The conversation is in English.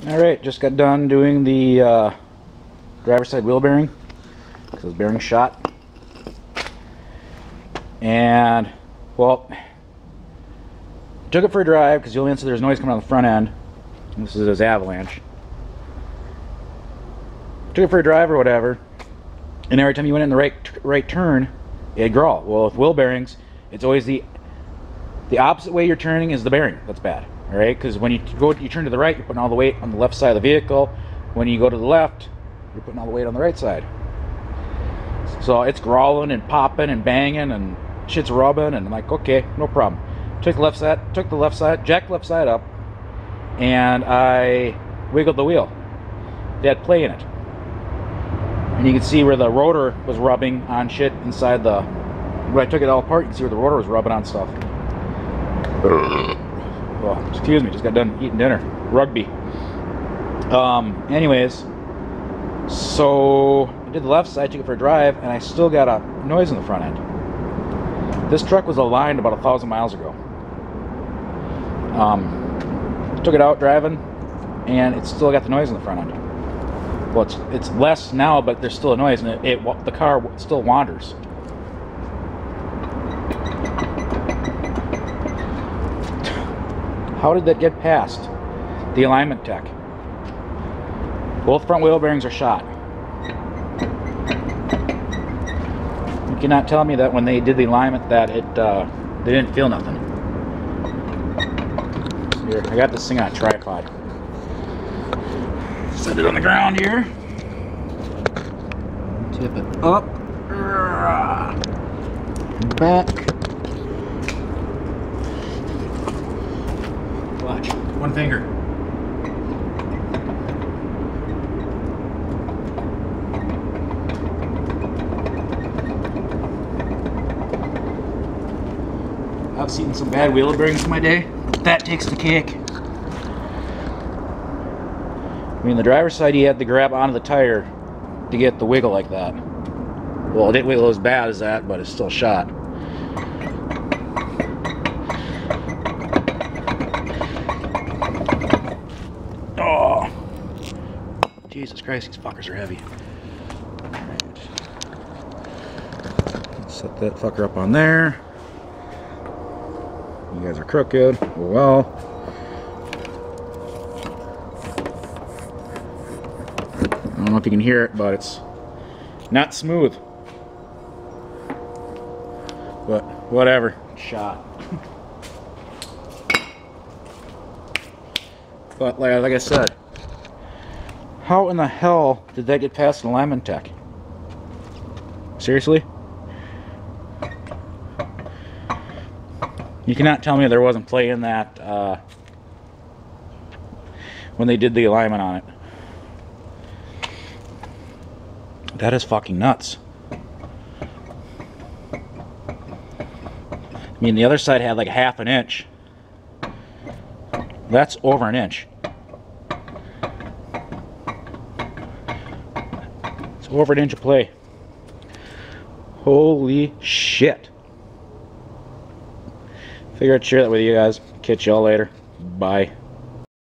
Alright, just got done doing the driver's side wheel bearing because the bearing shot. And, well, took it for a drive because you'll answer there's noise coming on the front end. This is his avalanche. Took it for a drive or whatever, and every time you went in the right turn, it'd growl. Well, with wheel bearings, it's always the opposite way you're turning is the bearing that's bad. All right, because when you turn to the right, you're putting all the weight on the left side of the vehicle. When you go to the left, you're putting all the weight on the right side. So it's growling and popping and banging and shit's rubbing, and I'm like, okay, no problem. Took the left side, jacked the left side up, and I wiggled the wheel. They had play in it, and you can see where the rotor was rubbing on shit inside the. When I took it all apart, you can see where the rotor was rubbing on stuff. Well, excuse me, just got done eating dinner. Rugby. Anyways, so I did the left side, took it for a drive, and I still got a noise in the front end. This truck was aligned about 1,000 miles ago. Took it out driving, and it's still got the noise in the front end. Well, it's less now, but there's still a noise, and the car still wanders. How did that get past the alignment tech? Both front wheel bearings are shot. You cannot tell me that when they did the alignment that they didn't feel nothing. Here, I got this thing on a tripod. Set it on the ground here. Tip it up. Back. Watch. One finger. I've seen some bad wheel bearings in my day, but that takes the cake. I mean, the driver's side, you had to grab onto the tire to get the wiggle like that. Well, it didn't wiggle as bad as that, but it's still shot. Oh, Jesus Christ, these fuckers are heavy. Alright. Set that fucker up on there. You guys are crooked. Oh well. I don't know if you can hear it, but it's not smooth. But whatever. Shot. But like I said, how in the hell did that get past an alignment tech? Seriously? You cannot tell me there wasn't play in that when they did the alignment on it. That is fucking nuts. I mean, the other side had like half an inch. That's over an inch. It's over an inch of play. Holy shit. Figured I'd share that with you guys. Catch y'all later. Bye.